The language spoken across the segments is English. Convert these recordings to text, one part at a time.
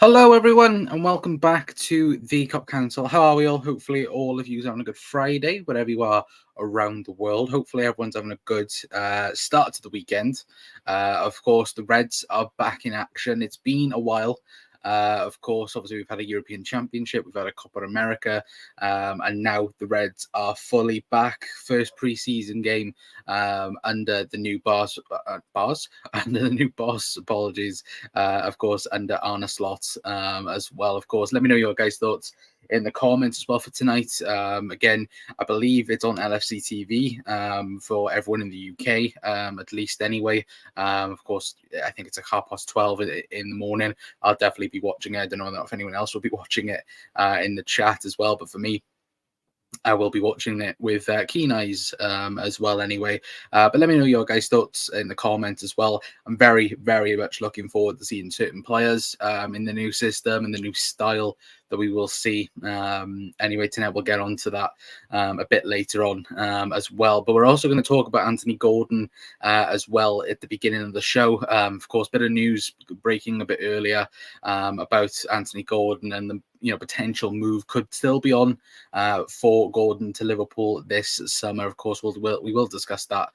Hello, everyone, and welcome back to the Cop Council. How are we all? Hopefully, all of you are having a good Friday, wherever you are around the world. Hopefully, everyone's having a good start to the weekend. Of course, the Reds are back in action. It's been a while. Of course, obviously, we've had a European Championship, we've had a Copa America, and now the Reds are fully back. First pre-season game under the new under the new boss. Apologies, of course, under Arne Slot as well. Of course, let me know your guys' thoughts in the comments as well for tonight. Again, I believe it's on LFC TV for everyone in the UK, at least anyway. Of course, I think it's like 12:30 in the morning. I'll definitely be watching it. I don't know if anyone else will be watching it in the chat as well, but for me, I will be watching it with keen eyes as well anyway. But let me know your guys' thoughts in the comments as well. I'm very, very much looking forward to seeing certain players in the new system and the new style that we will see. Anyway, tonight we'll get on to that a bit later on as well. But we're also going to talk about Anthony Gordon as well at the beginning of the show. Of course, bit of news breaking a bit earlier about Anthony Gordon and the potential move could still be on for Gordon to Liverpool this summer. Of course, we will discuss that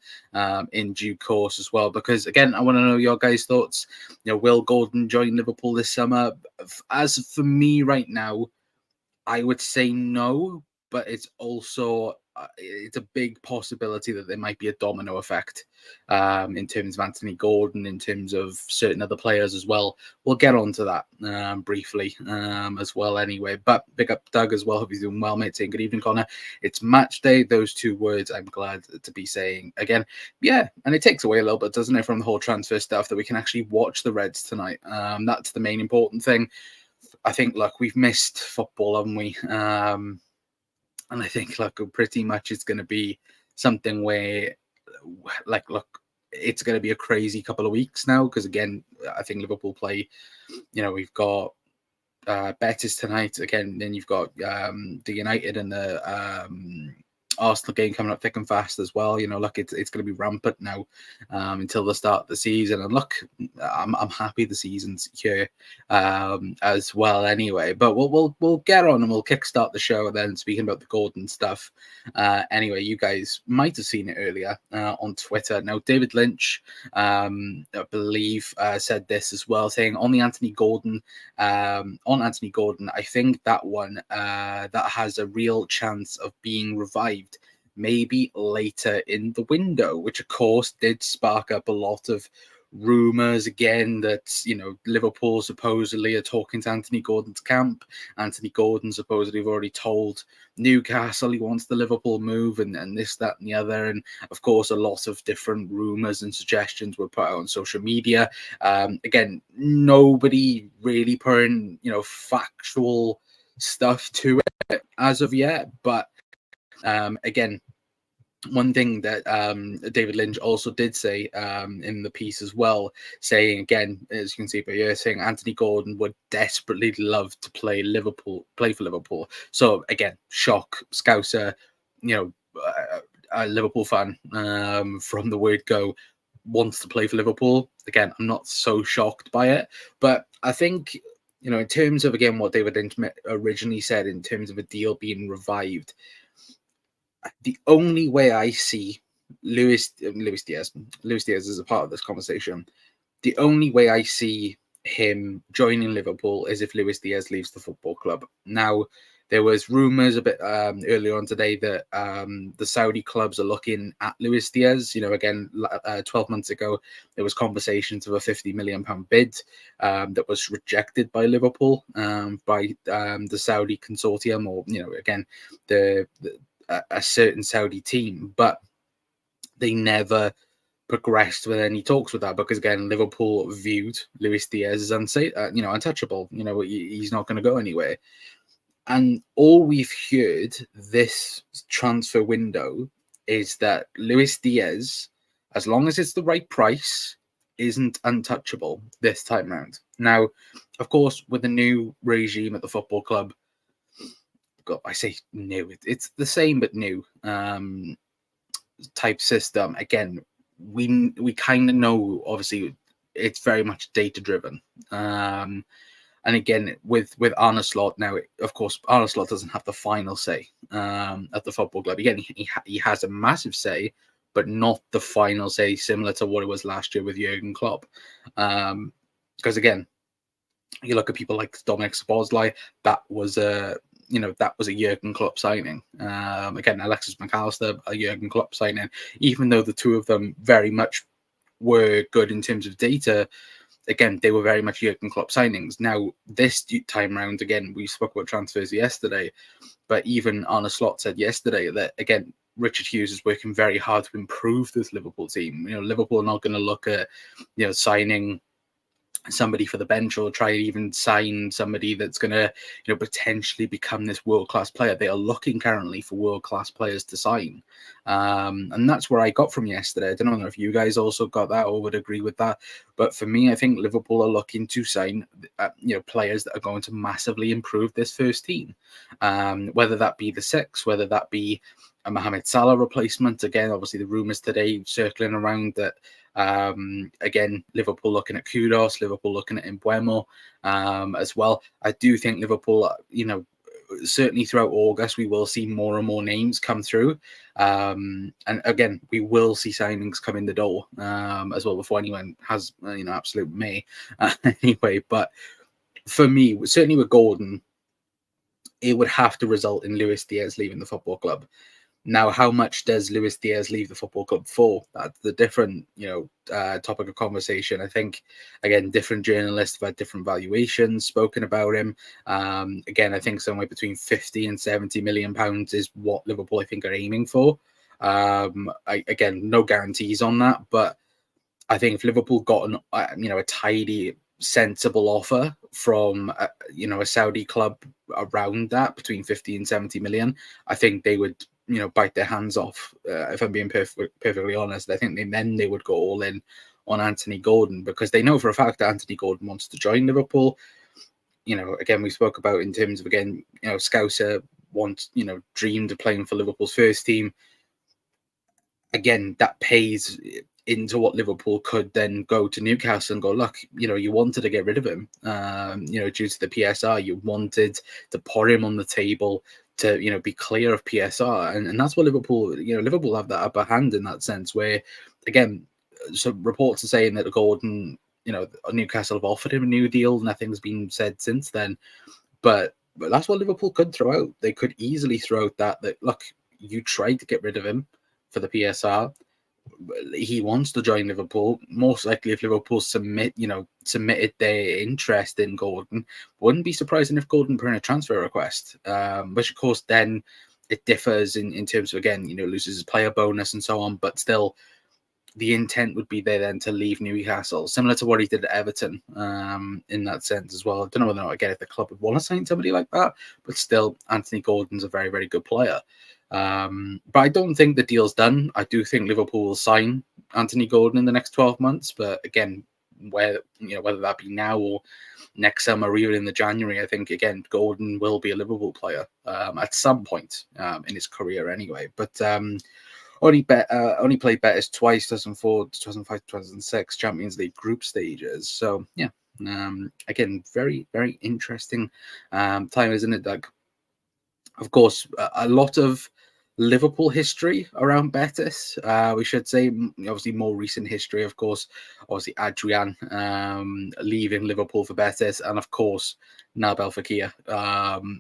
in due course as well. Because again, I want to know your guys' thoughts. Will Gordon join Liverpool this summer? As for me right now, I would say no, but it's also it's a big possibility that there might be a domino effect in terms of Anthony Gordon, in terms of certain other players as well. We'll get on to that briefly as well anyway. But big up Doug as well. Hope he's doing well, mate. Saying good evening, Connor. It's match day. Those two words I'm glad to be saying again. Yeah, and it takes away a little bit, doesn't it, from the whole transfer stuff that we can actually watch the Reds tonight. That's the main important thing. I think, look, we've missed football, haven't we? And I think, look, pretty much it's going to be something where, look, it's going to be a crazy couple of weeks now because, again, I think Liverpool play, we've got Betis tonight. Again, then you've got the United and the Arsenal game coming up thick and fast as well. Look, it's going to be rampant now until the start of the season. And look, I'm happy the season's here as well. Anyway, but we'll get on and we'll kickstart the show. And then speaking about the Gordon stuff. Anyway, you guys might have seen it earlier on Twitter. Now, David Lynch, I believe, said this as well, saying on Anthony Gordon, I think that one that has a real chance of being revived maybe later in the window, which of course did spark up a lot of rumors again that Liverpool supposedly are talking to Anthony Gordon's camp. Anthony Gordon supposedly have already told Newcastle he wants the Liverpool move and this, that, and the other. And of course, a lot of different rumors and suggestions were put out on social media. Again, nobody really putting factual stuff to it as of yet, but again, one thing that David Lynch also did say in the piece as well, saying again, as you can see by here, saying Anthony Gordon would desperately love to play for Liverpool. So again, shock, Scouser, a Liverpool fan from the word go, wants to play for Liverpool. Again, I'm not so shocked by it, but I think in terms of again what David Lynch originally said in terms of a deal being revived. The only way I see Luis Diaz is a part of this conversation. The only way I see him joining Liverpool is if Luis Diaz leaves the football club. Now, there was rumours a bit earlier on today that the Saudi clubs are looking at Luis Diaz. 12 months ago, there was conversations of a £50 million bid that was rejected by Liverpool, by the Saudi consortium, or, again, a certain Saudi team, but they never progressed with any talks with that because, again, Liverpool viewed Luis Diaz as untouchable. He's not going to go anywhere. And all we've heard this transfer window is that Luis Diaz, as long as it's the right price, isn't untouchable this time round. Now, of course, with the new regime at the football club, I say new, it's the same but new type system. Again, we kind of know, obviously, it's very much data driven. And again, with Arne Slot now, of course, Arne Slot doesn't have the final say at the football club. Again, he has a massive say, but not the final say, similar to what it was last year with Jurgen Klopp. Because again, you look at people like Dominic Szoboszlai, that was a Jurgen Klopp signing. Again, Alexis McAllister, a Jurgen Klopp signing. Even though the two of them very much were good in terms of data, again, they were very much Jurgen Klopp signings. Now, this time round, again, we spoke about transfers yesterday, but even Arne Slot said yesterday that, again, Richard Hughes is working very hard to improve this Liverpool team. Liverpool are not going to look at, signing somebody for the bench or try to even sign somebody that's going to potentially become this world-class player. They are looking currently for world-class players to sign, and that's where I got from yesterday. I don't know if you guys also got that or would agree with that, but for me, I think Liverpool are looking to sign players that are going to massively improve this first team, whether that be the six, whether that be a Mohamed Salah replacement. Again, obviously the rumours today circling around that again, Liverpool looking at Kudus, Liverpool looking at Mbeumo as well. I do think Liverpool, certainly throughout August, we will see more and more names come through. And again, we will see signings come in the door as well before anyone has, absolute May anyway. But for me, certainly with Gordon, it would have to result in Luis Diaz leaving the football club. Now, how much does Luis Diaz leave the football club for? That's the different, topic of conversation. I think, again, different journalists have had different valuations spoken about him. Again, I think somewhere between 50 and 70 million pounds is what Liverpool, I think, are aiming for. Again, no guarantees on that, but I think if Liverpool got a tidy, sensible offer from a Saudi club around that between 50 and 70 million, I think they would bite their hands off. If I'm being perfectly honest, I think they would go all in on Anthony Gordon, because they know for a fact that Anthony Gordon wants to join Liverpool. Again, we spoke about in terms of, again, Scouser wants, dreamed of playing for Liverpool's first team. Again, that pays into what Liverpool could then go to Newcastle and go, look, you wanted to get rid of him, due to the PSR. You wanted to put him on the table to, be clear of PSR. And that's what Liverpool, Liverpool have that upper hand in that sense, where, again, so reports are saying that Gordon, Newcastle have offered him a new deal. Nothing's been said since then. But that's what Liverpool could throw out. They could easily throw out that look, you tried to get rid of him for the PSR. He wants to join Liverpool. Most likely, if Liverpool submitted their interest in Gordon, wouldn't be surprising if Gordon put in a transfer request. Which of course then it differs in terms of, again, loses his player bonus and so on, but still the intent would be there then to leave Newcastle, similar to what he did at Everton, in that sense as well. I don't know whether or not, again, if the club would want to sign somebody like that, but still, Anthony Gordon's a very, very good player. But I don't think the deal's done. I do think Liverpool will sign Anthony Gordon in the next 12 months. But again, whether that be now or next summer or even in the January, I think, again, Gordon will be a Liverpool player at some point in his career anyway. But only played Betis twice, 2004, 2005, 2006 Champions League group stages. So yeah, again, very, very interesting time, isn't it, Doug? Of course, a lot of Liverpool history around Betis. We should say, obviously, more recent history, of course. Obviously, Adrian leaving Liverpool for Betis, and of course, Nabil Fekir,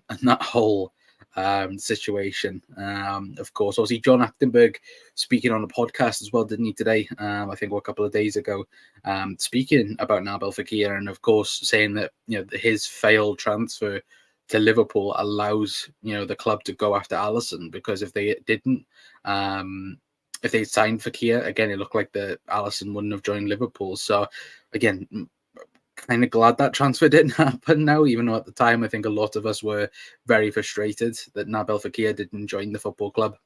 and that whole situation. Of course, obviously, John Achtenberg speaking on a podcast as well, didn't he, today? I think a couple of days ago, speaking about Nabil Fekir, and of course, saying that his failed transfer to Liverpool allows the club to go after Alisson, because if they didn't, if they signed Fekir, again, it looked like the Alisson wouldn't have joined Liverpool. So again, kind of glad that transfer didn't happen now, even though at the time I think a lot of us were very frustrated that Nabil Fekir didn't join the football club.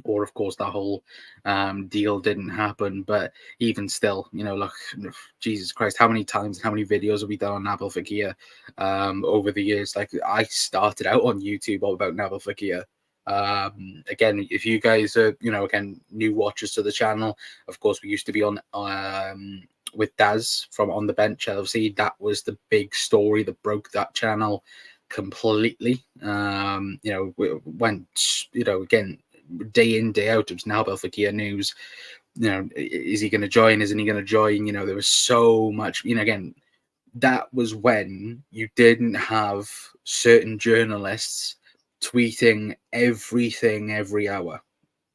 Or, of course, that whole deal didn't happen. But even still, look, Jesus Christ, how many times, how many videos have we done on Nabil Fekir over the years? Like, I started out on YouTube all about Nabil Fekir. Again, if you guys are, again, new watchers to the channel, of course, we used to be on with Daz from On the Bench LFC. That was the big story that broke that channel completely. Went, again, day in, day out, it was Nabil Fekir news. Is he going to join? Isn't he going to join? There was so much, again, that was when you didn't have certain journalists tweeting everything every hour.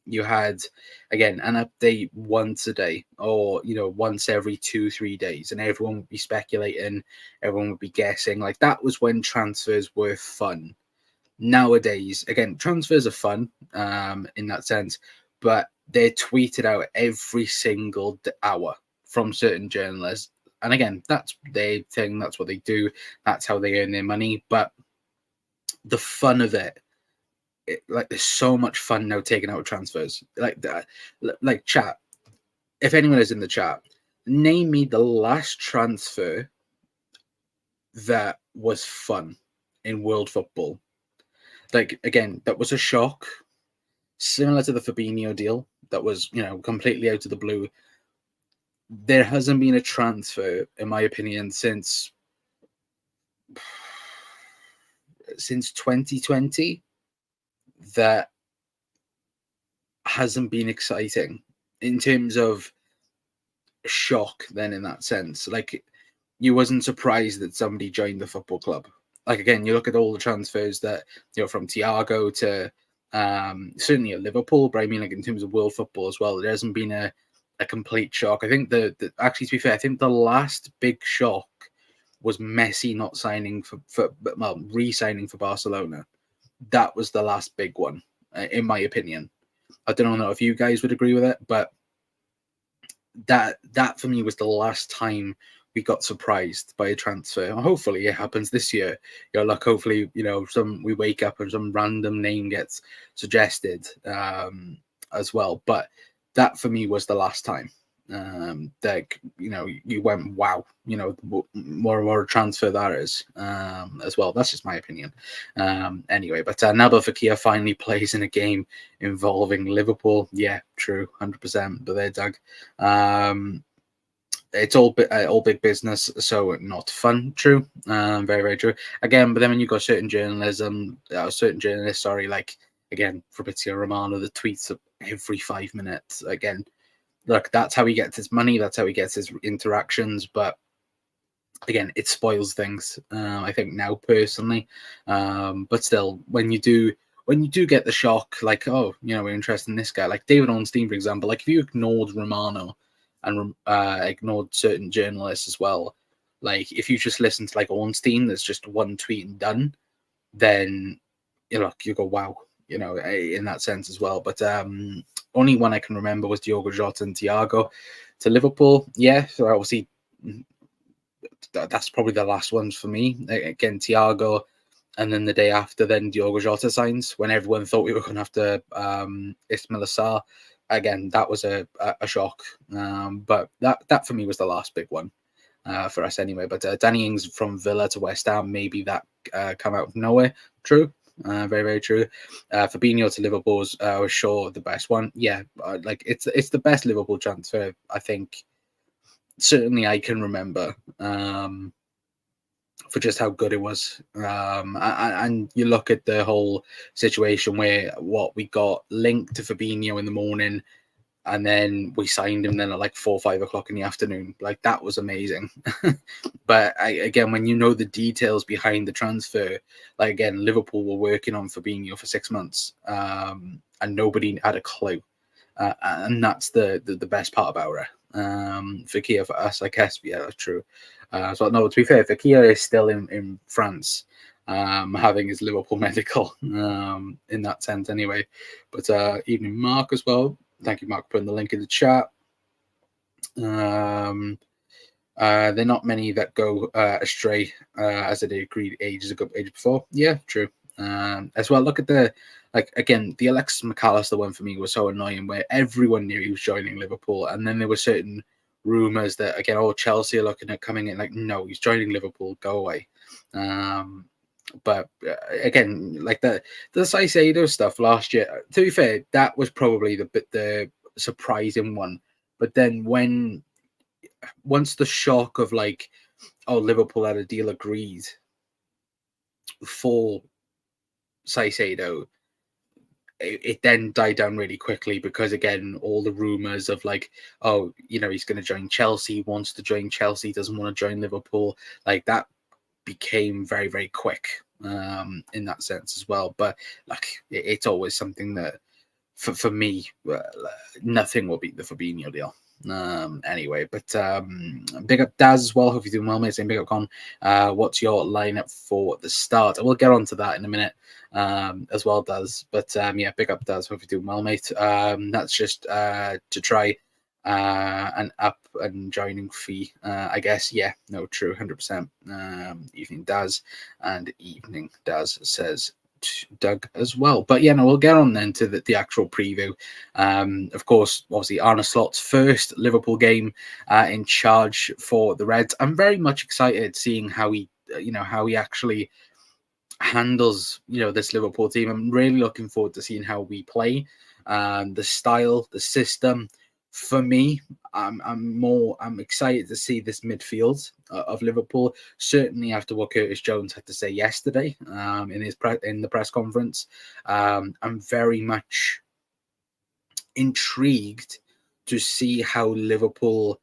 You had, again, an update once a day, or once every 2-3 days, and everyone would be speculating, everyone would be guessing. Like, that was when transfers were fun. Nowadays, again, transfers are fun in that sense, but they're tweeted out every single hour from certain journalists. And again, that's their thing, that's what they do, that's how they earn their money. But the fun of it, there's so much fun now taking out transfers. Like that, like, chat. If anyone is in the chat, name me the last transfer that was fun in world football. Like, again, that was a shock, similar to the Fabinho deal. That was, completely out of the blue. There hasn't been a transfer, in my opinion, since 2020 that hasn't been exciting in terms of shock. Then, in that sense, like, you wasn't surprised that somebody joined the football club. Like, again, you look at all the transfers that, from Thiago to certainly at Liverpool, but I mean, like, in terms of world football as well, there hasn't been a complete shock. I think actually, to be fair, I think the last big shock was Messi not signing re-signing for Barcelona. That was the last big one, in my opinion. I don't know if you guys would agree with it, but that for me was the last time we got surprised by a transfer. Hopefully it happens this year. Hopefully, we wake up and some random name gets suggested as well. But that for me was the last time you went, wow, more and more transfer that is as well. That's just my opinion. Anyway, but Nabil Fekir finally plays in a game involving Liverpool. Yeah, true, 100%. But there, Doug. It's all big business, so not fun. True, very, very true. Again, but then when you got certain journalists, like, again, Fabrizio Romano, the tweets every 5 minutes. Again, look, that's how he gets his money. That's how he gets his interactions. But again, it spoils things. I think now, personally, but still, when you do get the shock, like, oh, we're interested in this guy, like David Ornstein, for example. Like, if you ignored Romano and ignored certain journalists as well, like, if you just listen to like Ornstein, there's just one tweet and done, then you go, wow, in that sense as well. But only one I can remember was Diogo Jota and Thiago to Liverpool. Yeah, so obviously that's probably the last ones for me. Again, Thiago, and then the day after, then Diogo Jota signs, when everyone thought we were going to have to Ismail Assar. Again, that was a shock. But that for me was the last big one for us anyway. But Danny Ings from Villa to West Ham, maybe that come out of nowhere. True. Very, very true. Fabinho to Liverpool was sure the best one. Yeah, like, it's the best Liverpool transfer, I think, certainly I can remember, for just how good it was. And you look at the whole situation where we got linked to Fabinho in the morning, and then we signed him then at like 4 or 5 o'clock in the afternoon. Like, that was amazing. But again, when you know the details behind the transfer, like, again, Liverpool were working on Fabinho for 6 months, and nobody had a clue. And that's the best part about it. Fekir for us, I guess. Yeah, that's true. So no, to be fair, Fekir is still in France, having his Liverpool medical, in that sense anyway. But evening, Mark, as well. Thank you, Mark, for putting the link in the chat. There are not many that go astray, as they agreed ages before. Yeah, true. As well, look at the, like, again, the Alexis McAllister one for me was so annoying, where everyone knew he was joining Liverpool, and then there were certain rumours that, again, Chelsea are looking at coming in, like, no, he's joining Liverpool, go away. But again, like the Caicedo stuff last year, to be fair, that was probably the surprising one. But then when once the shock of like, oh, Liverpool had a deal agreed for Caicedo, it then died down really quickly because again, all the rumors of like, oh, he's going to join Chelsea, wants to join Chelsea, doesn't want to join Liverpool, like that became very, very quick in that sense as well. But like, it's always something that for me, nothing will beat the Fabinho deal. Anyway, but big up Daz as well. Hope you're doing well, mate. Saying big up Con. What's your lineup for the start? And we'll get on to that in a minute as well, Daz. But yeah, big up Daz. Hope you're doing well, mate. That's just to try an up and joining fee, I guess. Yeah, no, true, 100%. Evening Daz, and evening Daz says Doug as well. But yeah, no, we'll get on then to the actual preview. Of course, obviously Arne Slot's first Liverpool game in charge for the Reds. I'm very much excited seeing how he actually handles this Liverpool team. I'm really looking forward to seeing how we play, the style, the system. For me, I'm excited to see this midfield of Liverpool. Certainly after what Curtis Jones had to say yesterday in the press conference, I'm very much intrigued to see how Liverpool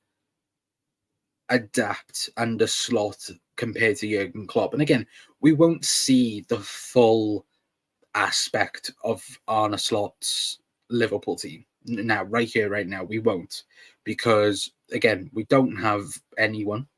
adapt under Slot compared to Jurgen Klopp. And again, we won't see the full aspect of Arne Slot's Liverpool team now, right here, right now. We won't, because again, we don't have anyone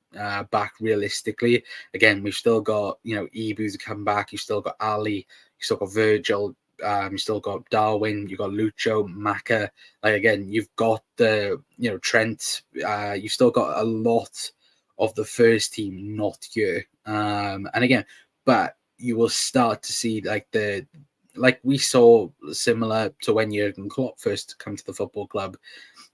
back realistically. Again, we've still got Ibu to come back. You've still got Ali. You've still got Virgil. You've still got Darwin. You've got Lucho, Maka. Like again, you've got the Trent. You've still got a lot of the first team not here. And again, but you will start to see like we saw similar to when Jurgen Klopp first come to the football club,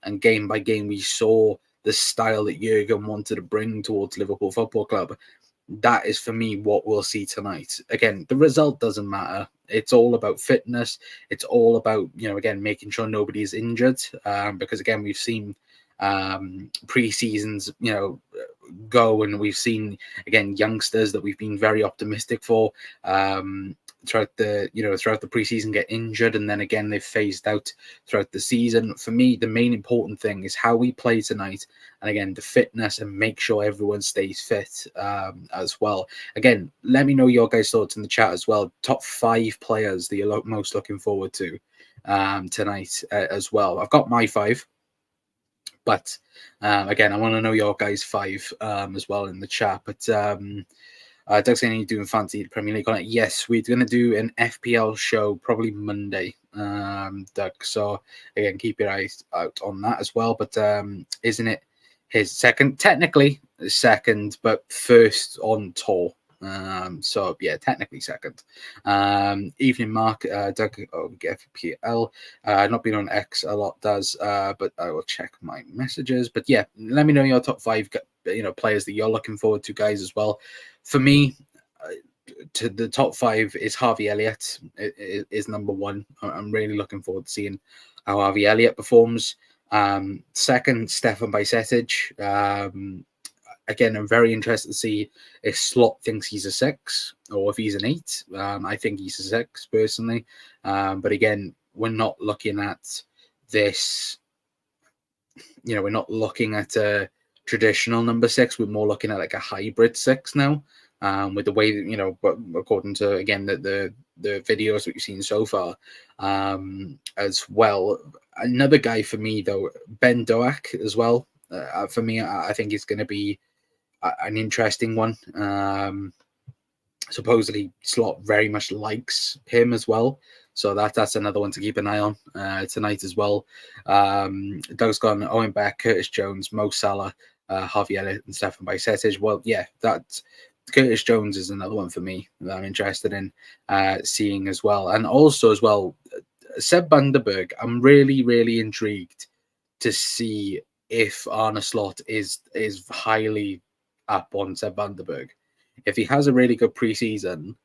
and game by game we saw the style that Jurgen wanted to bring towards Liverpool Football Club. That is for me what we'll see tonight. Again, the result doesn't matter. It's all about fitness. It's all about again making sure nobody is injured, because again we've seen pre-seasons go, and we've seen again youngsters that we've been very optimistic for throughout the preseason get injured, and then again they've phased out throughout the season. For me, the main important thing is how we play tonight, and again the fitness, and make sure everyone stays fit as well. Again, let me know your guys' thoughts in the chat as well. Top 5 players that you're most looking forward to tonight as well. I've got my 5. But again, I want to know your guys' 5 as well in the chat. But Doug's saying you're doing fancy Premier League on it. Yes, we're going to do an FPL show probably Monday, Doug. So again, keep your eyes out on that as well. But isn't it his second? Technically second, but first on tour. So yeah, technically second. Evening Mark, Doug, FPL. Not been on X a lot, does, but I will check my messages. But yeah, let me know your top 5 players that you're looking forward to, guys, as well. For me, to the top 5 is Harvey Elliott is number 1. I'm really looking forward to seeing how Harvey Elliott performs. Second, Stefan Bajcetic. Again, I'm very interested to see if Slot thinks he's a 6 or if he's an 8. I think he's a 6 personally. But again, we're not looking at this. We're not looking at a traditional number 6. We're more looking at like a hybrid 6 now. With the way that, according to again the videos that we've seen so far, as well. Another guy for me though, Ben Doak as well. For me, I think he's going to be an interesting one. Supposedly Slot very much likes him as well, so that's another one to keep an eye on tonight as well. Doug's gone Owen Beck, Curtis Jones, Mo Salah, Harvey Elliott, and Stefan Bajcetic. Well, yeah, that Curtis Jones is another one for me that I'm interested in seeing as well, and also as well Seb Bunderberg. I'm really intrigued to see if Arne Slot is highly up on Seb Bunderberg. If he has a really good preseason,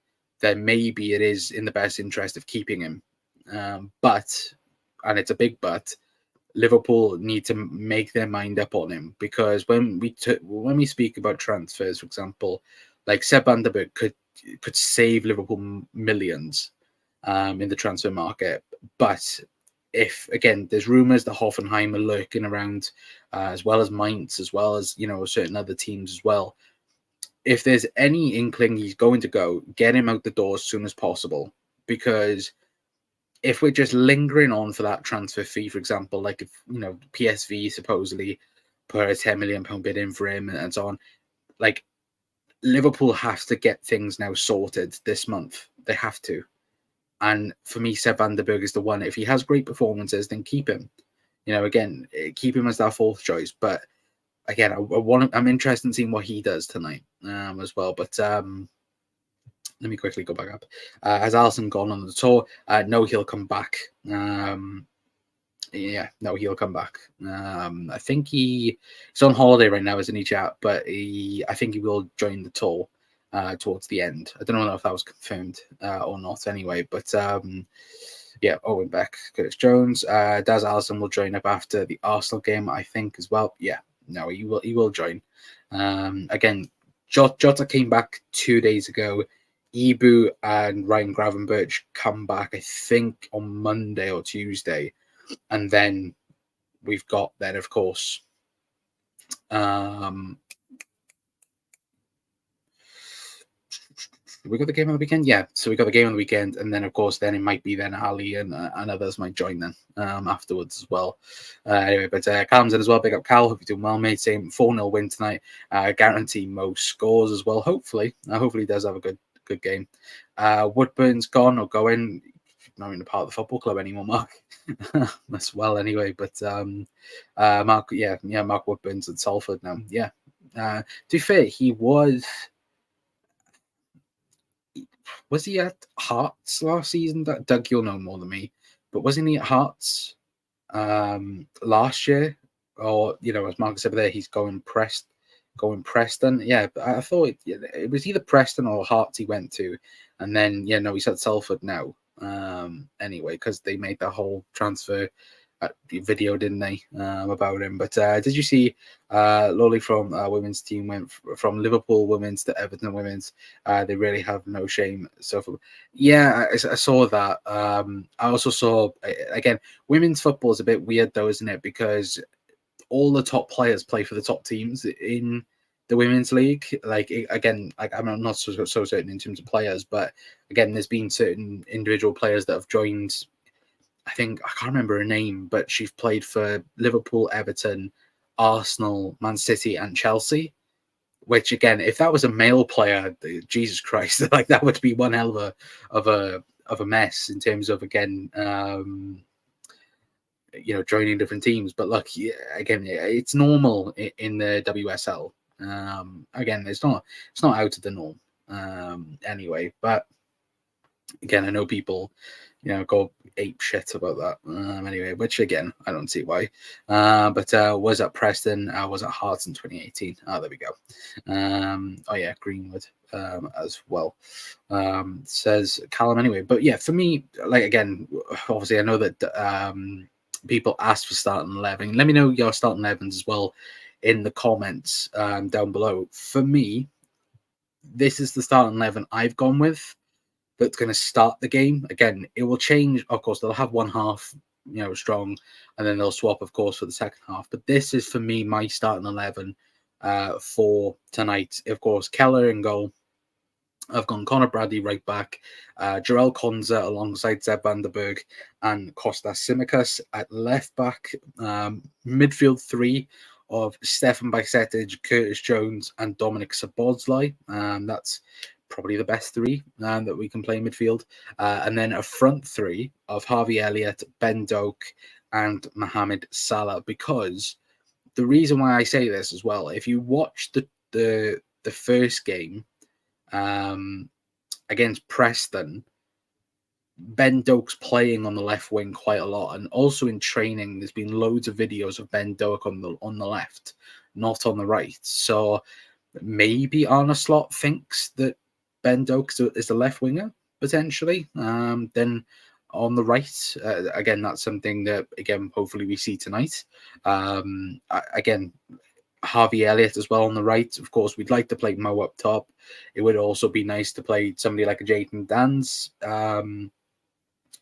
then maybe it is in the best interest of keeping him. But, and it's a big but, Liverpool need to make their mind up on him, because when we speak about transfers, for example, like Seb van der Berg could save Liverpool millions in the transfer market. But if, again, there's rumours that Hoffenheim are lurking around, as well as Mainz, as well as, certain other teams as well. If there's any inkling he's going to go, get him out the door as soon as possible, because if we're just lingering on for that transfer fee, for example, like if PSV supposedly put a £10 million bid in for him and so on, like Liverpool have to get things now sorted this month. They have to. And for me, Seb van der Berg is the one. If he has great performances, then keep him. Again, keep him as that fourth choice. But again, I'm interested in seeing what he does tonight as well. But let me quickly go back up. Has Alisson gone on the tour? No, he'll come back. No, he'll come back. I think he's on holiday right now, isn't he, chat? But I think he will join the tour towards the end. I don't know if that was confirmed or not anyway. But Owen Beck, Curtis Jones. Daz Alisson will join up after the Arsenal game, I think, as well. Yeah, no, he will join. Again, Jota came back 2 days ago. Ibu and Ryan Gravenberch come back, I think, on Monday or Tuesday. And then we've got, then, of course, we got the game on the weekend. Yeah, so we got the game on the weekend, and then, of course, then it might be then Ali and others might join then afterwards as well. Anyway, but Calum's in as well. Big up Cal. Hope you're doing well, mate. Same 4-0 win tonight. Guarantee most scores as well. Hopefully he does have a good game. Woodburn's gone or going. Not even a part of the football club anymore, Mark. As well, anyway. But Mark, Mark Woodburn's at Salford now. Yeah. To be fair, he was he at Hearts last season? That Doug, you'll know more than me. But wasn't he at Hearts last year? Or as Mark said there, he's going Preston. Yeah, but I thought it was either Preston or Hearts he went to, and then he's at Salford now. Anyway, because they made the whole transfer video, didn't they, about him? But did you see Lolly from women's team went from Liverpool women's to Everton women's? They really have no shame. So I saw that. I also saw, again, women's football is a bit weird though, isn't it? Because all the top players play for the top teams in the women's league. Like, again, like I'm not so certain in terms of players, but again, there's been certain individual players that have joined. I think I can't remember her name, but she's played for Liverpool, Everton, Arsenal, Man City, and Chelsea. Which, again, if that was a male player, Jesus Christ, like that would be one hell of a mess in terms of, again, joining different teams. But look, again, it's normal in the WSL. Again, it's not out of the norm. Anyway, but again, I know people, go ape shit about that. Anyway, which again, I don't see why. But was at Preston, was at Hearts in 2018. There we go. Greenwood as well. Says Callum anyway. But yeah, for me, like, again, obviously I know that people ask for starting 11. Let me know your starting 11s as well in the comments down below. For me, this is the starting 11 I've gone with that's going to start the game. Again, it will change. Of course, they'll have one half, strong, and then they'll swap, of course, for the second half. But this is, for me, my starting 11 for tonight. Of course, Keller in goal. I've gone Connor Bradley right back, Jarell Konza alongside Seb van der Berg and Kostas Tsimikas at left back. Midfield three of Stefan Bajcetic, Curtis Jones, and Dominic Szoboszlai. That's probably the best three that we can play midfield. And then a front three of Harvey Elliott, Ben Doak, and Mohamed Salah. Because the reason why I say this as well, if you watch the first game against Preston, Ben Doak's playing on the left wing quite a lot, and also in training, there's been loads of videos of Ben Doak on the left, not on the right. So maybe Arne Slot thinks that Ben Doak is the left winger potentially. Then on the right. Again, that's something that again hopefully we see tonight. Again, Harvey Elliott as well on the right. Of course, we'd like to play Mo up top. It would also be nice to play somebody like a Jayden Dans.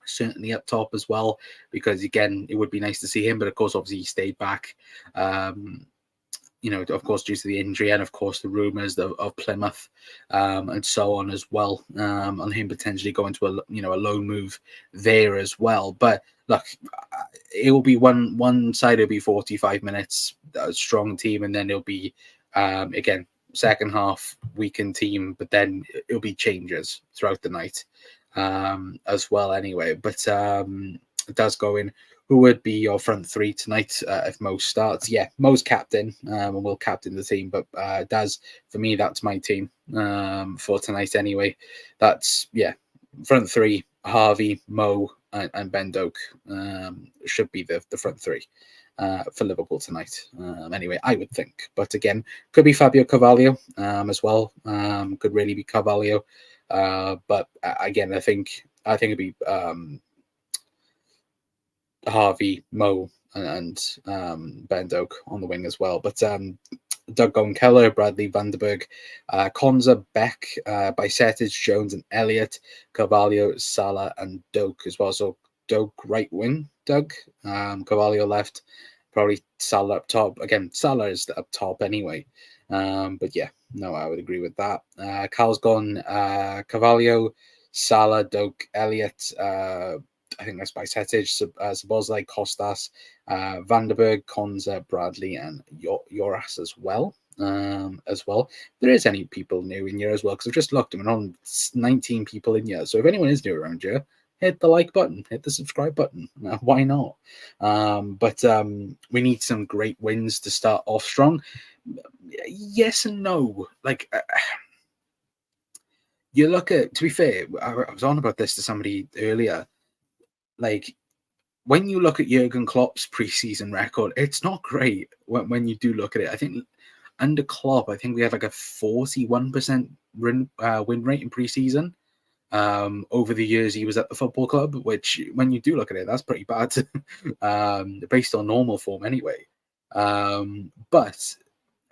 Certainly up top as well, because again, it would be nice to see him. But of course, obviously, he stayed back. Of course, due to the injury and of course the rumours of Plymouth and so on as well, on him potentially going to a loan move there as well. But look, it will be one side. It'll be 45 minutes, a strong team, and then it'll be again second half weakened team. But then it'll be changes throughout the night as well. Anyway, but it does go in. Who would be your front three tonight if Mo starts? Yeah, Mo's captain and will captain the team. But Daz, for me, that's my team for tonight anyway. That's, front three, Harvey, Mo, and Ben Doak should be the front three for Liverpool tonight. Anyway, I would think. But again, could be Fabio Carvalho as well. Could really be Carvalho. But again, I think it'd be Harvey, Mo, and Ben Doak on the wing as well. But Doug Keller, Bradley, Vanderberg, Konza, Beck, Bicetic, Jones, and Elliott, Carvalho, Salah, and Doak as well. So Doak right wing, Doug, Carvalho left, probably Salah up top. Again, Salah is up top anyway. But yeah, no, I would agree with that. Carl's gone, Carvalho, Salah, Doak, Elliott, I think that's Bicetic, Szoboszlai, Kostas, Vanderberg, Konza, Bradley, and Joras as well. There is any people new in here as well, because I've just looked and we're on 19 people in here. So if anyone is new around here, hit the like button, hit the subscribe button. Why not? But we need some great wins to start off strong. Yes and no. Like, you look at, to be fair, I was on about this to somebody earlier. Like, when you look at Jurgen Klopp's preseason record, it's not great when you do look at it. I think under Klopp, I think we had like a 41% win rate in preseason over the years he was at the football club, which when you do look at it, that's pretty bad based on normal form anyway. But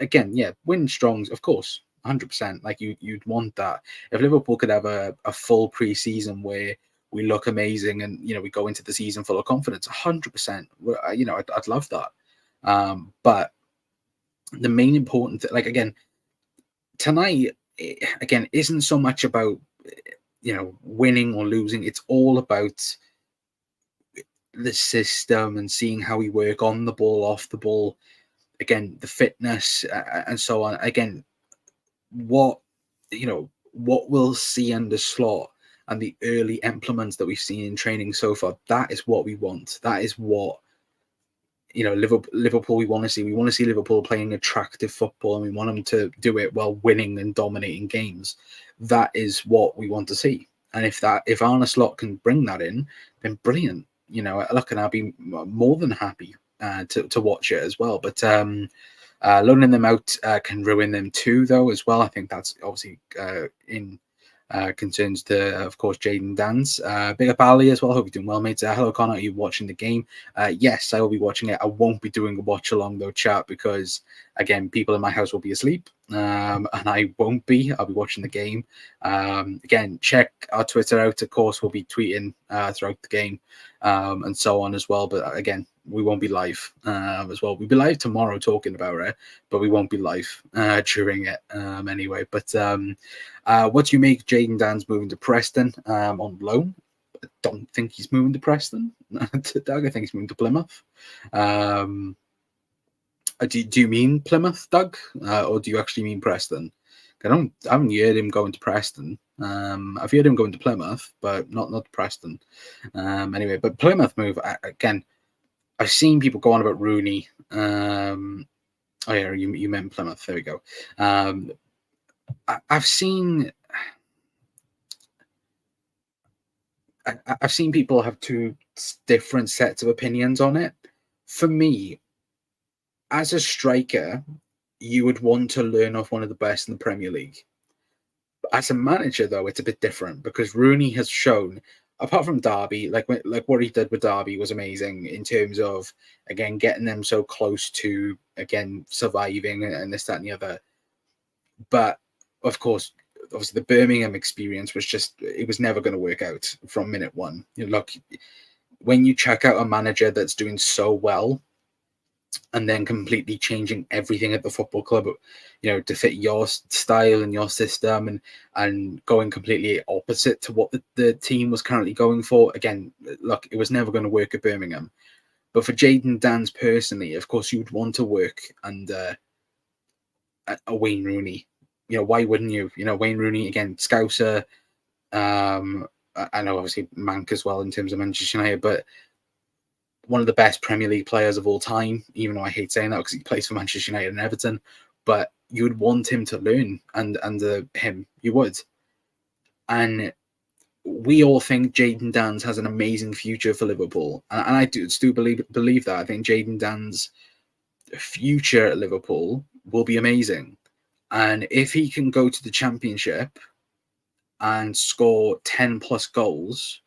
again, win strongs, of course, 100%. Like you'd want that. If Liverpool could have a full preseason where we look amazing and we go into the season full of confidence, 100%. I'd love that. But the main important thing, like again, tonight again isn't so much about winning or losing. It's all about the system and seeing how we work on the ball, off the ball. Again, the fitness and so on. Again, what we'll see under Slot and the early implements that we've seen in training so far, that is what we want. That is what Liverpool we want to see. We want to see Liverpool playing attractive football, and we want them to do it while winning and dominating games. That is what we want to see. And if Arne Slot can bring that in, then brilliant. Look, and I'll be more than happy to watch it as well. But loaning them out can ruin them too, though, as well. I think that's obviously in concerns to, of course, Jayden Dans. Big up Ali as well. Hope you're doing well, mate. Hello, Connor. Are you watching the game? Yes, I will be watching it. I won't be doing a watch along though, chat, because again, people in my house will be asleep, and I won't be. I'll be watching the game. Again, check our Twitter out. Of course, we'll be tweeting throughout the game and so on as well. But again, we won't be live as well. We'll be live tomorrow talking about it, but we won't be live during it anyway. But what do you make Jayden Dans moving to Preston on loan? I don't think he's moving to Preston. Doug, I think he's moving to Plymouth. Do you mean Plymouth, Doug? Or do you actually mean Preston? I haven't heard him going to Preston. I've heard him going to Plymouth, but not Preston. Anyway, but Plymouth move, again, I've seen people go on about Rooney. Oh yeah, you meant Plymouth. There we go. I've seen people have two different sets of opinions on it. For me, as a striker, you would want to learn off one of the best in the Premier League. As a manager, though, it's a bit different, because Rooney has shown apart from Derby, like what he did with Derby was amazing in terms of, again, getting them so close to, again, surviving and this, that, and the other. But of course, obviously, the Birmingham experience was just, it was never going to work out from minute one. Look, when you check out a manager that's doing so well and then completely changing everything at the football club, to fit your style and your system, and going completely opposite to what the team was currently going for. Again, look, it was never going to work at Birmingham. But for Jayden Danns personally, of course, you would want to work under a Wayne Rooney. Why wouldn't you? Wayne Rooney, again, Scouser. I know obviously Mank as well in terms of Manchester United, but one of the best Premier League players of all time, even though I hate saying that because he plays for Manchester United and Everton. But you would want him to learn, and him, you would. And we all think Jayden Danns has an amazing future for Liverpool, and I do believe that. I think Jayden Danns' future at Liverpool will be amazing, and if he can go to the Championship and score 10 plus goals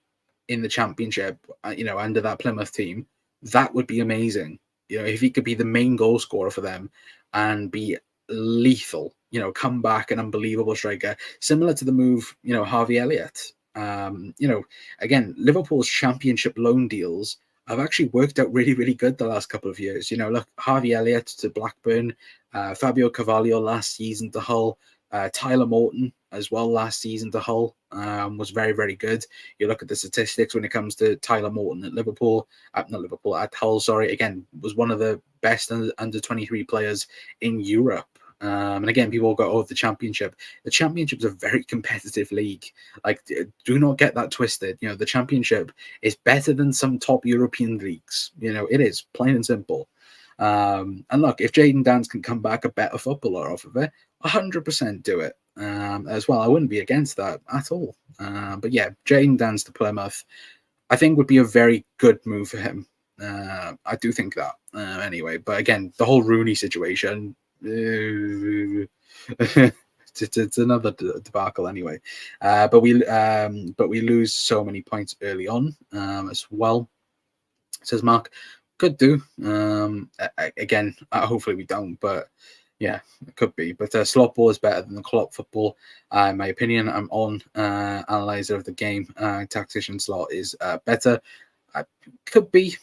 in the Championship, under that Plymouth team, that would be amazing. If he could be the main goal scorer for them and be lethal, come back an unbelievable striker, similar to the move, Harvey Elliott. Again, Liverpool's Championship loan deals have actually worked out really, really good the last couple of years. Look, Harvey Elliott to Blackburn, Fabio Carvalho last season to Hull, Tyler Morton as well last season to Hull, was very, very good. You look at the statistics when it comes to Tyler Morton at Liverpool, at Hull, sorry, again, was one of the best under 23 players in Europe. And again, people go, oh, the Championship. The Championship is a very competitive league. Like, do not get that twisted. The Championship is better than some top European leagues. It is, plain and simple. And look, if Jayden Danns can come back a better footballer off of it, 100% do it as well. I wouldn't be against that at all. But yeah, Jayden Danns to Plymouth, I think would be a very good move for him. I do think that anyway. But again, the whole Rooney situation, it's another debacle anyway. But we lose so many points early on as well. Says Mark, could do. Again, hopefully we don't, but yeah, it could be. But slot ball is better than the Klopp football, in my opinion. I'm on analyzer of the game. Tactician slot is better. Could be.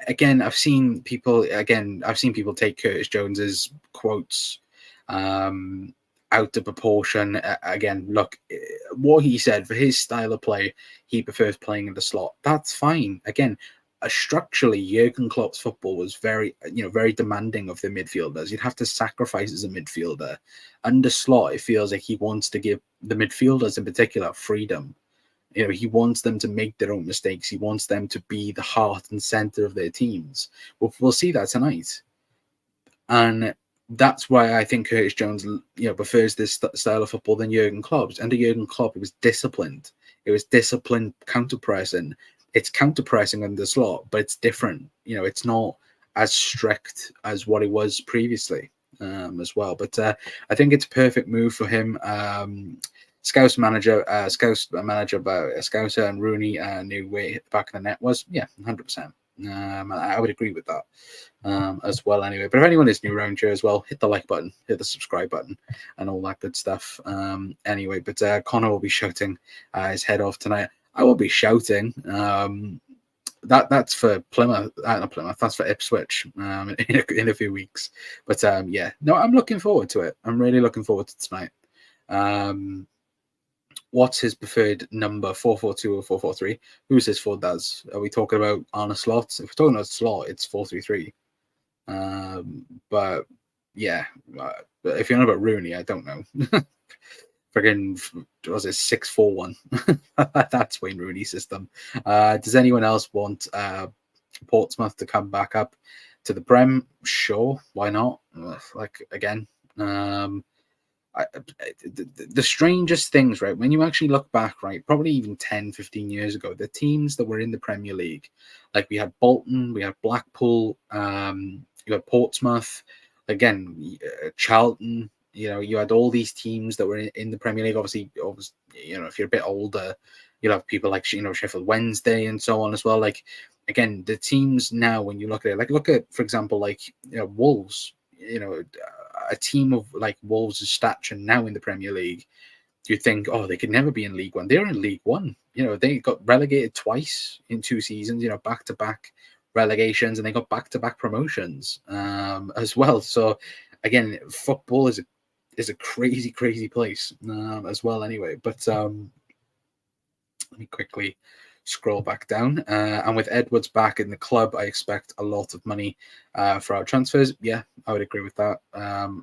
Again, I've seen people take Curtis Jones's quotes out of proportion. Again, look, what he said, for his style of play, he prefers playing in the slot. That's fine. Again, structurally, Jurgen Klopp's football was very demanding of the midfielders. You'd have to sacrifice as a midfielder. Under slot, it feels like he wants to give the midfielders in particular freedom. He wants them to make their own mistakes. He wants them to be the heart and center of their teams. We'll see that tonight. And that's why I think Curtis Jones, prefers this style of football than Jurgen Klopp's. Under Jurgen Klopp, it was disciplined. It was disciplined counter-pressing. It's counter-pressing under the slot, but it's different. It's not as strict as what it was previously as well. But I think it's a perfect move for him. Scouser manager about Scouser and Rooney knew where the back of the net was. Yeah, 100%. I would agree with that as well anyway. But if anyone is new around here as well, hit the like button, hit the subscribe button, and all that good stuff. Anyway, but Connor will be shouting his head off tonight. I will be shouting. That's for Plymouth, not Plymouth. That's for Ipswich in a few weeks. But yeah, no, I'm looking forward to it. I'm really looking forward to tonight. What's his preferred number? 4-4-2 or 4-4-3? Who's his for Daz? Are we talking about on a slot? If we're talking about slot, it's 4-3-3. But yeah, if you're not about Rooney, I don't know. Friggin' was it 6-4-1? That's Wayne Rooney's system. Does anyone else want Portsmouth to come back up to the Prem? Sure, why not? Like again, the strangest things, right? When you actually look back, right, probably even 10, 15 years ago, the teams that were in the Premier League, like we had Bolton, we had Blackpool, you had Portsmouth, again, Charlton. You had all these teams that were in the Premier League. Obviously, if you're a bit older, You'll have people like Sheffield Wednesday and so on as well. Like again, the teams now, when you look at it, like look at, for example, like Wolves. A team of like Wolves' stature now in the Premier League, you'd think, oh, they could never be in League One. They're in League One. They got relegated twice in 2 seasons, back to back relegations, and they got back to back promotions as well. So again, football is a crazy, crazy place as well. Anyway, but let me quickly scroll back down. And with Edwards back in the club, I expect a lot of money for our transfers. Yeah, I would agree with that.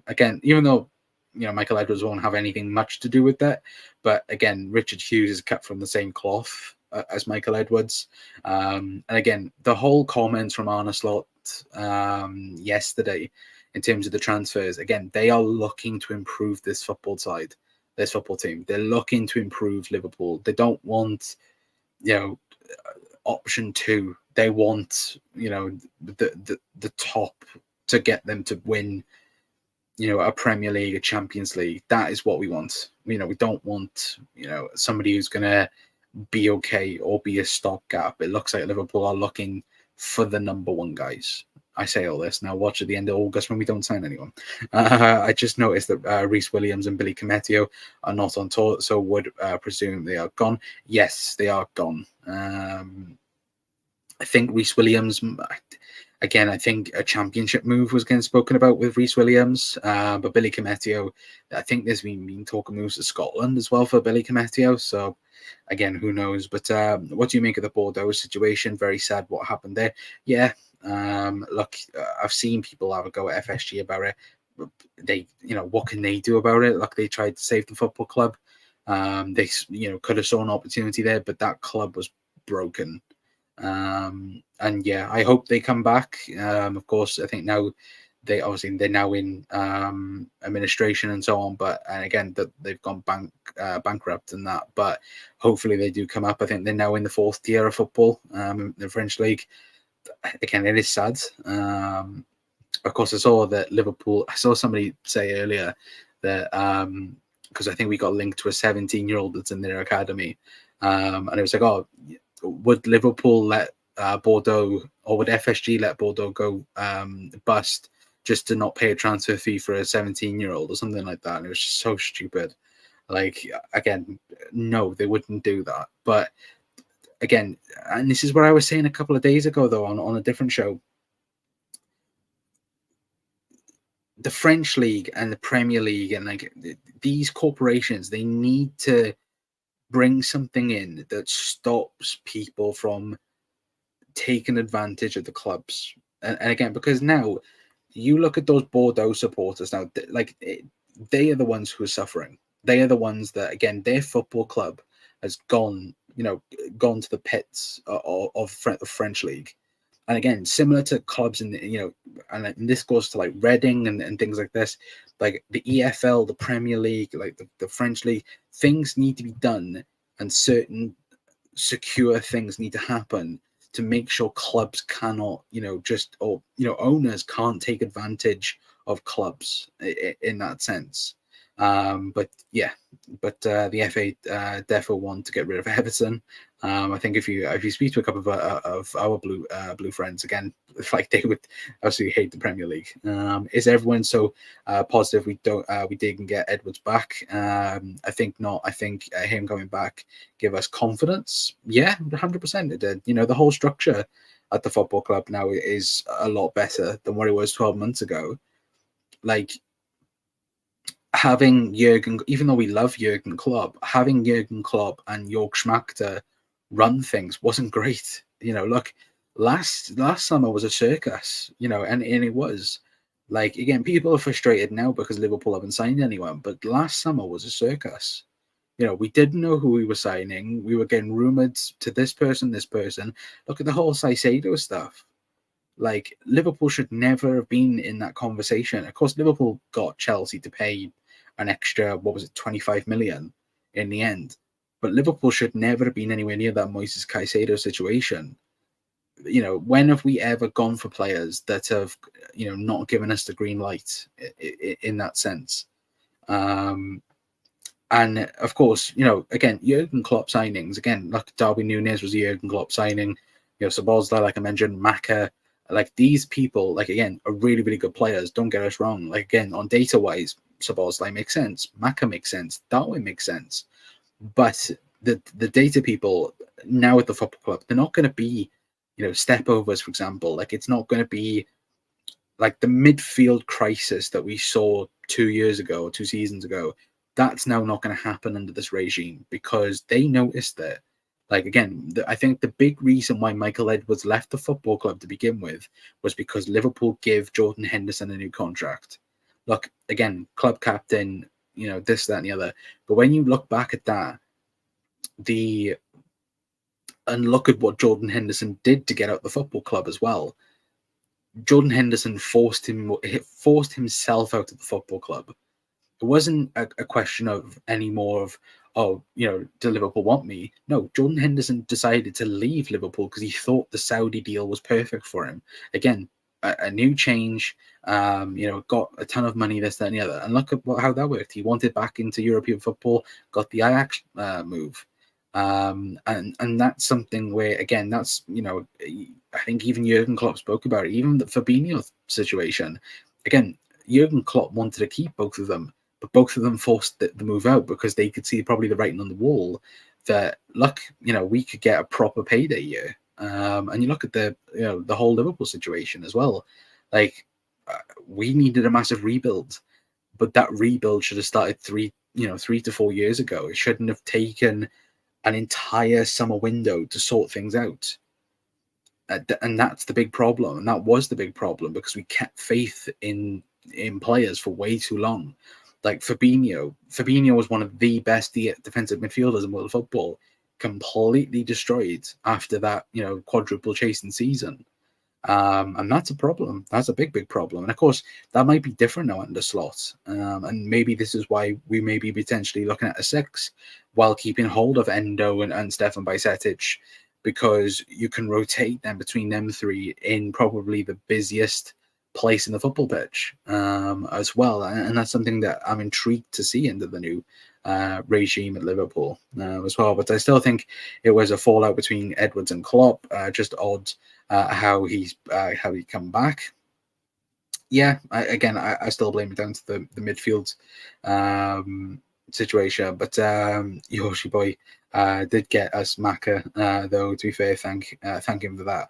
Again, even though Michael Edwards won't have anything much to do with that, but again, Richard Hughes is cut from the same cloth as Michael Edwards. And again, the whole comments from Arne Slot yesterday in terms of the transfers, again, they are looking to improve this football team. They're looking to improve Liverpool. They don't want, option two. They want, the top to get them to win, a Premier League, a Champions League. That is what we want. We don't want, somebody who's going to be okay or be a stopgap. It looks like Liverpool are looking for the number one guys. I say all this now. Watch at the end of August when we don't sign anyone. I just noticed that Reece Williams and Billy Cometio are not on tour, so would presume they are gone. Yes, they are gone. I think Reece Williams. Again, I think a championship move was getting spoken about with Reece Williams, but Billy Cometio, I think there's been talk of moves to Scotland as well for Billy Cometio. So again, who knows? But what do you make of the Bordeaux situation? Very sad what happened there. Yeah. Look, I've seen people have a go at FSG about it. They, what can they do about it? Like, they tried to save the football club. They, could have saw an opportunity there, but that club was broken. And yeah, I hope they come back. Of course, I think now they're now in administration and so on, but and again that they've gone bankrupt and that, but hopefully they do come up. I think they're now in the fourth tier of football, the French league. Again, it is sad. Of course, I saw somebody say earlier that because I think we got linked to a 17-year-old that's in their academy, and it was like, oh, would Liverpool let Bordeaux, or would FSG let Bordeaux go bust just to not pay a transfer fee for a 17-year-old or something like that? And it was just so stupid. Like, again, no, they wouldn't do that. But again, and this is what I was saying a couple of days ago, though, on a different show. The French league and the Premier League and like these corporations, they need to bring something in that stops people from taking advantage of the clubs. And again, because now you look at those Bordeaux supporters now, like they are the ones who are suffering. They are the ones that, again, their football club has gone to the pits of French league. And again, similar to clubs in the, and this goes to like Reading and things like this, like the EFL, the Premier League, like the French league, things need to be done and certain secure things need to happen to make sure clubs cannot, owners can't take advantage of clubs in that sense. But the FA definitely want to get rid of Everton. I think if you speak to a couple of our blue friends, again, like they would absolutely hate the Premier League. Is everyone so positive we didn't get Edwards back? I think not. I think him coming back give us confidence. Yeah, 100% it did. The whole structure at the football club now is a lot better than what it was 12 months ago. Like, having Jurgen, even though we love Jurgen Klopp, having Jurgen Klopp and Jörg Schmachter run things wasn't great. Look, last summer was a circus, and it was. Like, again, people are frustrated now because Liverpool haven't signed anyone, but last summer was a circus. We didn't know who we were signing. We were getting rumored to this person. Look at the whole Caicedo stuff. Like, Liverpool should never have been in that conversation. Of course, Liverpool got Chelsea to pay an extra, 25 million in the end. But Liverpool should never have been anywhere near that Moises Caicedo situation. When have we ever gone for players that have, not given us the green light in that sense? And of course, again, Jurgen Klopp signings, again, like Darwin Núñez was a Jurgen Klopp signing, Sabozla, like I mentioned, Maka, like these people, like again, are really, really good players. Don't get us wrong. Like again, on data wise, Sabozla makes sense, Maka makes sense, Darwin makes sense. But the data people now at the football club, they're not going to be, step overs, for example. Like it's not going to be like the midfield crisis that we saw 2 years ago, 2 seasons ago. That's now not going to happen under this regime because they noticed that. Like again, I think the big reason why Michael Edwards left the football club to begin with was because Liverpool gave Jordan Henderson a new contract. Look, again, club captain, this, that, and the other. But when you look back at that, and look at what Jordan Henderson did to get out the football club as well. Jordan Henderson forced himself out of the football club. It wasn't a question of any more of, do Liverpool want me? No, Jordan Henderson decided to leave Liverpool because he thought the Saudi deal was perfect for him. Again, a new change, got a ton of money, this, that, and the other. And look at how that worked. He wanted back into European football, got the Ajax move. And that's something where, again, that's, I think even Jurgen Klopp spoke about it, even the Fabinho situation. Again, Jurgen Klopp wanted to keep both of them, but both of them forced the move out because they could see probably the writing on the wall that, look, we could get a proper payday here. And you look at the whole Liverpool situation as well. Like, we needed a massive rebuild, but that rebuild should have started 3 to 4 years ago. It shouldn't have taken an entire summer window to sort things out. And that's the big problem. And that was the big problem because we kept faith in players for way too long. Like Fabinho was one of the best defensive midfielders in world football, completely destroyed after that, quadruple chasing season. And that's a problem. That's a big, big problem. And of course, that might be different now under Slot. And maybe this is why we may be potentially looking at a 6 while keeping hold of Endo and Stefan Bajcetic, because you can rotate them between them three in probably the busiest place in the football pitch as well. And that's something that I'm intrigued to see under the new regime at Liverpool as well. But I still think it was a fallout between Edwards and Klopp. Just odd how he come back. Yeah, I still blame it down to the midfield situation. But Yoshi boy did get us Maka, though. To be fair, thank him for that.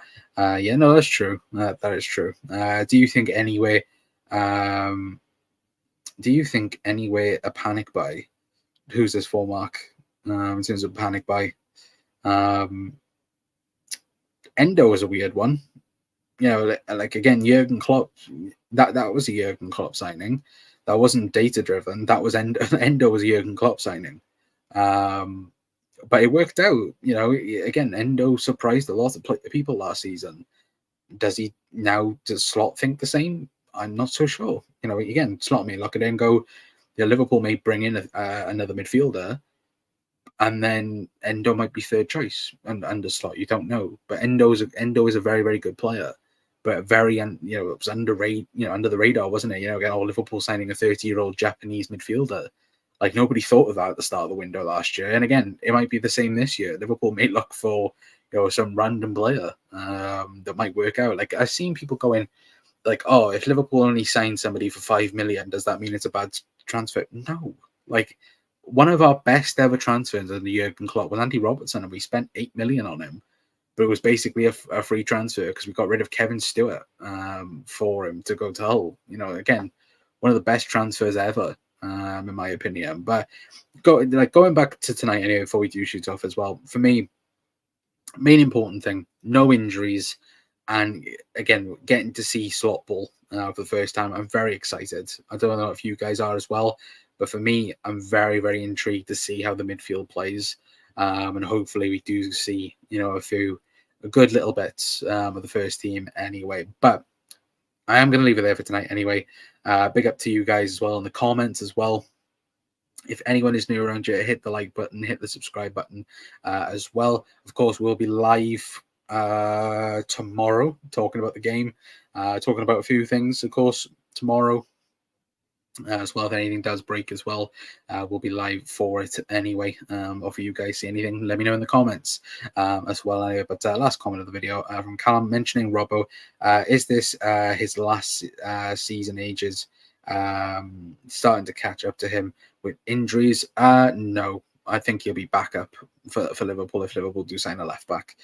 Yeah, no, that's true. That is true. Do you think anyway? A panic buy? Who's this for, Mark? In terms of panic buy, Endo is a weird one. Like again, Jurgen Klopp. That was a Jurgen Klopp signing. That wasn't data driven. That was Endo was a Jurgen Klopp signing. But it worked out. Again, Endo surprised a lot of people last season. Does Slot think the same? I'm not so sure. Again, Slot may look at it and go, Liverpool may bring in another midfielder, and then Endo might be third choice under Slot. You don't know, but Endo is a very, very good player, but very it was under the radar, wasn't it? Again, Liverpool signing a 30-year-old Japanese midfielder. Like nobody thought of that at the start of the window last year, and again, it might be the same this year. Liverpool may look for some random player that might work out. Like I've seen people going, like, oh, if Liverpool only signed somebody for 5 million, does that mean it's a bad transfer? No. Like one of our best ever transfers under Jurgen Klopp was Andy Robertson, and we spent 8 million on him. But it was basically a free transfer because we got rid of Kevin Stewart for him to go to Hull. Again, one of the best transfers ever, in my opinion. But going back to tonight anyway, before we do shoot off as well, for me, main important thing, no injuries. And again, getting to see Slot ball for the first time, I'm very excited. I don't know if you guys are as well, but for me, I'm very, very intrigued to see how the midfield plays. And hopefully we do see, a few good little bits of the first team anyway. But I am going to leave it there for tonight anyway. Big up to you guys as well in the comments as well. If anyone is new around here, hit the like button, hit the subscribe button as well. Of course, we'll be live tomorrow talking about the game, talking about a few things. Of course, tomorrow as well. If anything does break as well, we'll be live for it anyway. Or if you guys see anything, let me know in the comments as well. Anyway, but last comment of the video from Callum mentioning Robbo. Is this his last season? Ages starting to catch up to him with injuries? No. I think he'll be back up for Liverpool if Liverpool do sign a left back.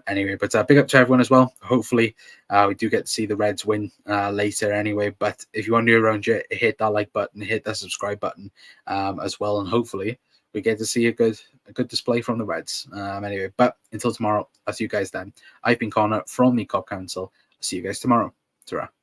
Anyway, but big up to everyone as well. Hopefully, we do get to see the Reds win later anyway. But if you are new around here, hit that like button, hit that subscribe button as well, and hopefully we get to see a good display from the Reds. Anyway, but until tomorrow, I'll see you guys then. I've been Connor from the Cop Council. I'll see you guys tomorrow. Ta-ra.